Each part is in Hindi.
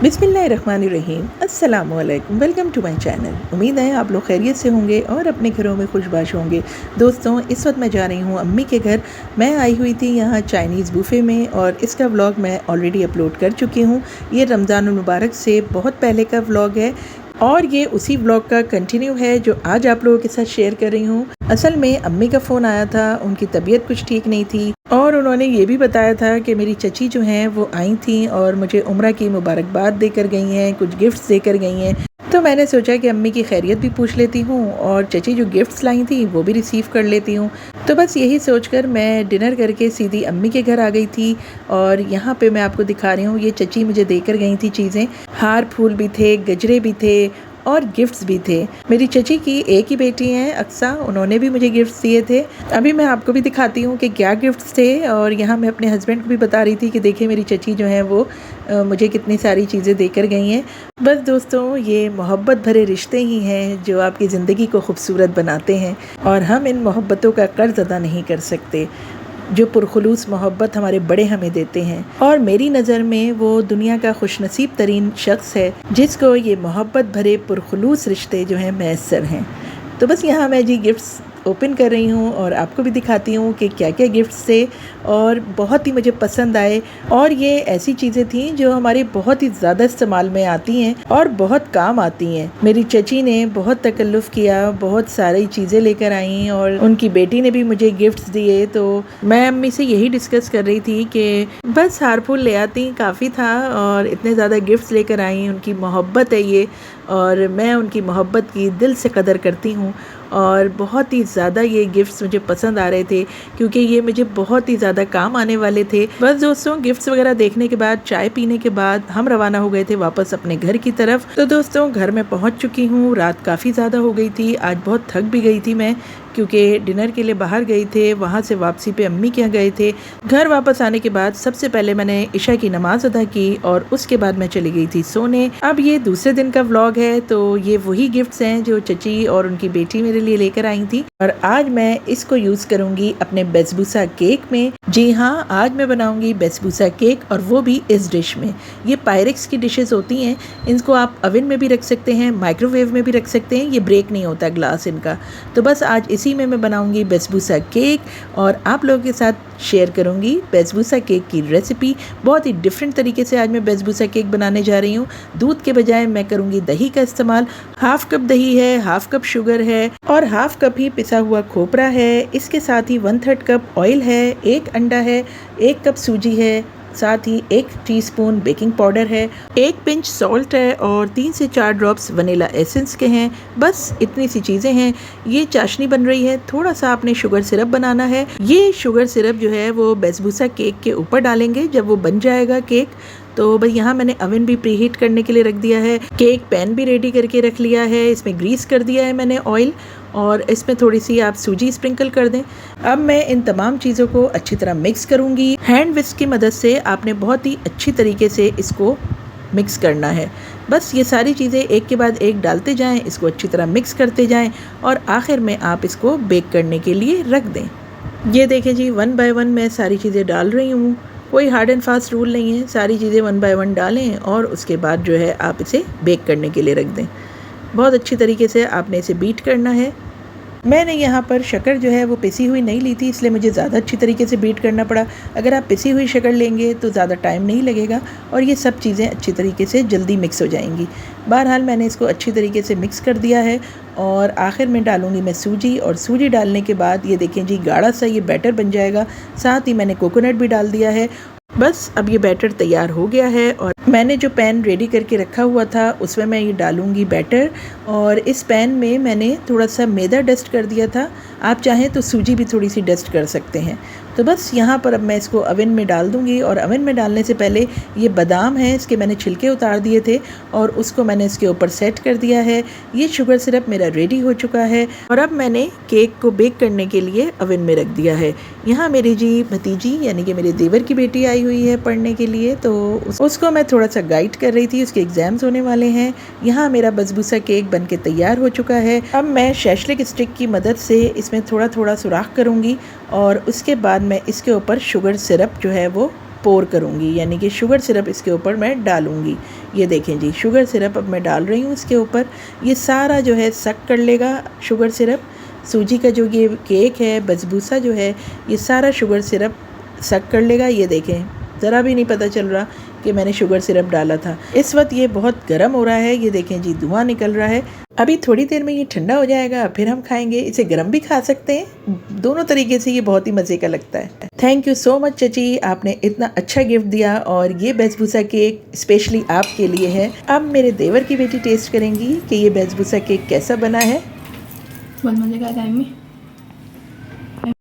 बिस्मिल्लाहिर्रहमानिर्रहीम। अस्सलामुअलैकुम। Welcome to my channel. उम्मीद है आप लोग खैरियत से होंगे और अपने घरों में खुशबाश होंगे। दोस्तों, इस वक्त मैं जा रही हूँ अम्मी के घर। मैं आई हुई थी यहाँ चाइनीज़ बुफ़े में और इसका व्लॉग मैं ऑलरेडी अपलोड कर चुकी हूँ। ये रमज़ानुल मुबारक से बहुत पहले का व्लॉग है और ये उसी व्लॉग का कंटिन्यू है जो आज आप लोगों के साथ शेयर कर रही हूँ। असल में अम्मी का फ़ोन आया था, उनकी तबीयत कुछ ठीक नहीं थी और उन्होंने ये भी बताया था कि मेरी चची जो हैं वो आई थी और मुझे उम्रा की मुबारकबाद देकर गई हैं, कुछ गिफ्ट्स देकर गई हैं। तो मैंने सोचा कि अम्मी की खैरियत भी पूछ लेती हूँ और चची जो गिफ्ट्स लाई थी वो भी रिसीव कर लेती हूँ। तो बस यही सोचकर मैं डिनर करके सीधी अम्मी के घर आ गई थी और यहाँ पे मैं आपको दिखा रही हूँ, ये चची मुझे देकर गई थी चीज़ें। हार फूल भी थे, गजरे भी थे और गिफ्ट्स भी थे। मेरी चची की एक ही बेटी हैं अक्सा, उन्होंने भी मुझे गिफ्ट्स दिए थे। अभी मैं आपको भी दिखाती हूँ कि क्या गिफ्ट्स थे और यहाँ मैं अपने हस्बैंड को भी बता रही थी कि देखिए मेरी चची जो है वो मुझे कितनी सारी चीज़ें देकर गई हैं। बस दोस्तों, ये मोहब्बत भरे रिश्ते ही हैं जो आपकी ज़िंदगी को खूबसूरत बनाते हैं और हम इन मोहब्बतों का कर्ज अदा नहीं कर सकते जो पुरखुलूस मोहब्बत हमारे बड़े हमें देते हैं। और मेरी नज़र में वो दुनिया का खुशनसीब तरीन शख्स है जिसको ये मोहब्बत भरे पुरखुलूस रिश्ते जो हैं मैसर हैं। तो बस यहाँ मैं जी गिफ्ट्स ओपन कर रही हूँ और आपको भी दिखाती हूँ कि क्या क्या गिफ्ट्स थे और बहुत ही मुझे पसंद आए। और ये ऐसी चीज़ें थी जो हमारे बहुत ही ज़्यादा इस्तेमाल में आती हैं और बहुत काम आती हैं। मेरी चची ने बहुत तकल्लुफ़ किया, बहुत सारी चीज़ें लेकर आई और उनकी बेटी ने भी मुझे गिफ्ट्स दिए। तो मैं अम्मी से यही डिस्कस कर रही थी कि बस हार फूल ले आती काफ़ी था और इतने ज़्यादा गिफ्ट्स लेकर आई। उनकी मोहब्बत है ये और मैं उनकी मोहब्बत की दिल से कदर करती हूँ और बहुत ही ज़्यादा ये गिफ्ट्स मुझे पसंद आ रहे थे क्योंकि ये मुझे बहुत ही ज़्यादा काम आने वाले थे। बस दोस्तों, गिफ्ट्स वगैरह देखने के बाद, चाय पीने के बाद हम रवाना हो गए थे वापस अपने घर की तरफ। तो दोस्तों, घर में पहुंच चुकी हूँ। रात काफ़ी ज़्यादा हो गई थी, आज बहुत थक भी गई थी मैं क्योंकि डिनर के लिए बाहर गई थे, वहाँ से वापसी पे अम्मी के यहाँ गए थे। घर वापस आने के बाद सबसे पहले मैंने इशा की नमाज़ अदा की और उसके बाद मैं चली गई थी सोने। अब ये दूसरे दिन का व्लॉग है तो ये वही गिफ्ट्स हैं जो चची और उनकी बेटी मेरे लिए लेकर आई थी और आज मैं इसको यूज़ करूँगी अपने बेसबूसा केक में। जी हाँ, आज मैं बनाऊँगी बेसबूसा केक और वो भी इस डिश में। ये पायरेक्स की डिशेज़ होती हैं, इनको आप ओवन में भी रख सकते हैं, माइक्रोवेव में भी रख सकते हैं, ये ब्रेक नहीं होता ग्लास इनका। तो बस आज इसी में मैं बनाऊंगी बेसबूसा केक और आप लोगों के साथ शेयर करूंगी बेसबूसा केक की रेसिपी। बहुत ही डिफरेंट तरीके से आज मैं बेसबूसा केक बनाने जा रही हूँ। दूध के बजाय मैं करूंगी दही का इस्तेमाल। हाफ कप दही है, हाफ कप शुगर है और हाफ कप ही पिसा हुआ खोपरा है। इसके साथ ही 1/3 कप ऑयल है, 1 अंडा है, 1 कप सूजी है, साथ ही 1 टीस्पून बेकिंग पाउडर है, 1 पिंच सॉल्ट है और 3 से 4 ड्रॉप्स वनीला एसेंस के हैं। बस इतनी सी चीज़ें हैं। ये चाशनी बन रही है, थोड़ा सा आपने शुगर सिरप बनाना है। ये शुगर सिरप जो है वो बेसबूसा केक के ऊपर डालेंगे जब वो बन जाएगा केक। तो भाई यहाँ मैंने ओवन भी प्रीहीट करने के लिए रख दिया है, केक पैन भी रेडी करके रख लिया है, इसमें ग्रीस कर दिया है मैंने ऑयल और इसमें थोड़ी सी आप सूजी स्प्रिंकल कर दें। अब मैं इन तमाम चीज़ों को अच्छी तरह मिक्स करूँगी। हैंड विस्क की मदद से आपने बहुत ही अच्छी तरीके से इसको मिक्स करना है। बस ये सारी चीज़ें एक के बाद एक डालते जाएं, इसको अच्छी तरह मिक्स करते जाएं और आखिर में आप इसको बेक करने के लिए रख दें। ये देखें जी, 1 बाय 1 मैं सारी चीज़ें डाल रही हूँ। कोई हार्ड एंड फास्ट रूल नहीं है, सारी चीज़ें 1 बाय 1 डालें और उसके बाद जो है आप इसे बेक करने के लिए रख दें। बहुत अच्छी तरीके से आपने इसे बीट करना है। मैंने यहाँ पर शक्कर जो है वो पिसी हुई नहीं ली थी, इसलिए मुझे ज़्यादा अच्छी तरीके से बीट करना पड़ा। अगर आप पिसी हुई शक्कर लेंगे तो ज़्यादा टाइम नहीं लगेगा और ये सब चीज़ें अच्छी तरीके से जल्दी मिक्स हो जाएंगी। बहरहाल मैंने इसको अच्छी तरीके से मिक्स कर दिया है और आखिर में डालूंगी मैं सूजी और सूजी डालने के बाद ये देखें जी, गाढ़ा सा ये बैटर बन जाएगा। साथ ही मैंने कोकोनट भी डाल दिया है। बस अब ये बैटर तैयार हो गया है और मैंने जो पैन रेडी करके रखा हुआ था उसमें मैं ये डालूंगी बैटर और इस पैन में मैंने थोड़ा सा मैदा डस्ट कर दिया था। आप चाहें तो सूजी भी थोड़ी सी डस्ट कर सकते हैं। तो बस यहाँ पर अब मैं इसको ओवन में डाल दूँगी और ओवन में डालने से पहले ये बादाम है, इसके मैंने छिलके उतार दिए थे और उसको मैंने इसके ऊपर सेट कर दिया है। ये शुगर सिरप मेरा रेडी हो चुका है और अब मैंने केक को बेक करने के लिए ओवन में रख दिया है। यहाँ मेरी जी भतीजी यानी कि मेरे देवर की बेटी आई हुई है पढ़ने के लिए, तो उसको मैं थोड़ा सा गाइड कर रही थी, उसके एग्ज़ाम्स होने वाले हैं। यहाँ मेरा बेसबूसा केक बन के तैयार हो चुका है। अब मैं शैशलिक स्टिक की मदद से इसमें थोड़ा थोड़ा सुराख करूँगी और उसके बाद मैं इसके ऊपर शुगर सिरप जो है वो पोर करूँगी, यानी कि शुगर सिरप इसके ऊपर मैं डालूँगी। ये देखें जी, शुगर सिरप अब मैं डाल रही हूँ इसके ऊपर। ये सारा जो है सक कर लेगा शुगर सिरप। सूजी का जो ये केक है, बसबूसा जो है, ये सारा शुगर सिरप सक कर लेगा। ये देखें, ज़रा भी नहीं पता चल रहा कि मैंने शुगर सिरप डाला था। इस वक्त ये बहुत गर्म हो रहा है, ये देखें जी, धुआं निकल रहा है। अभी थोड़ी देर में ये ठंडा हो जाएगा, फिर हम खाएंगे। इसे गर्म भी खा सकते हैं, दोनों तरीके से ये बहुत ही मज़े का लगता है। थैंक यू सो मच चची, आपने इतना अच्छा गिफ्ट दिया और ये बसबूसा केक स्पेशली आपके लिए है। अब मेरे देवर की बेटी टेस्ट करेंगी कि ये बसबूसा केक कैसा बना है। बहुत मज़े का टाइम में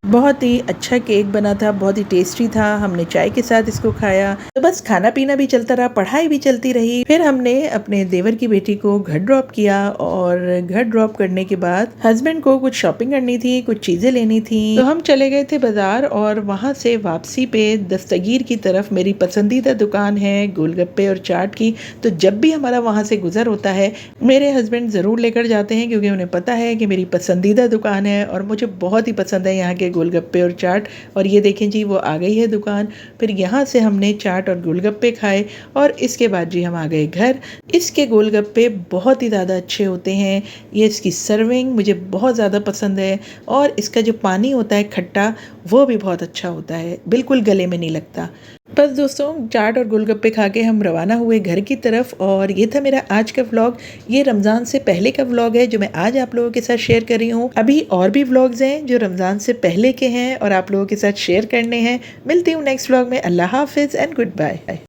बहुत ही अच्छा केक बना था, बहुत ही टेस्टी था। हमने चाय के साथ इसको खाया, तो बस खाना पीना भी चलता रहा, पढ़ाई भी चलती रही। फिर हमने अपने देवर की बेटी को घर ड्रॉप किया और घर ड्रॉप करने के बाद हस्बैंड को कुछ शॉपिंग करनी थी, कुछ चीज़ें लेनी थी, तो हम चले गए थे बाजार। और वहाँ से वापसी पे दस्तगीर की तरफ मेरी पसंदीदा दुकान है गोलगप्पे और चाट की। तो जब भी हमारा वहाँ से गुजर होता है, मेरे हस्बैंड ज़रूर लेकर जाते हैं, क्योंकि उन्हें पता है कि मेरी पसंदीदा दुकान है और मुझे बहुत ही पसंद है यहाँ के गोलगप्पे और चाट। और ये देखें जी, वो आ गई है दुकान। फिर यहाँ से हमने चाट और गोलगप्पे खाए और इसके बाद जी हम आ गए घर। इसके गोलगप्पे बहुत ही ज़्यादा अच्छे होते हैं, ये इसकी सर्विंग मुझे बहुत ज़्यादा पसंद है। और इसका जो पानी होता है खट्टा, वो भी बहुत अच्छा होता है, बिल्कुल गले में नहीं लगता। बस दोस्तों, चाट और गोलगप्पे खा के हम रवाना हुए घर की तरफ। और ये था मेरा आज का व्लॉग। ये रमज़ान से पहले का व्लॉग है जो मैं आज आप लोगों के साथ शेयर कर रही हूँ। अभी और भी व्लॉग्स हैं जो रमज़ान से पहले के हैं और आप लोगों के साथ शेयर करने हैं। मिलती हूँ नेक्स्ट व्लॉग में। अल्लाह हाफिज़ एंड गुड बाय।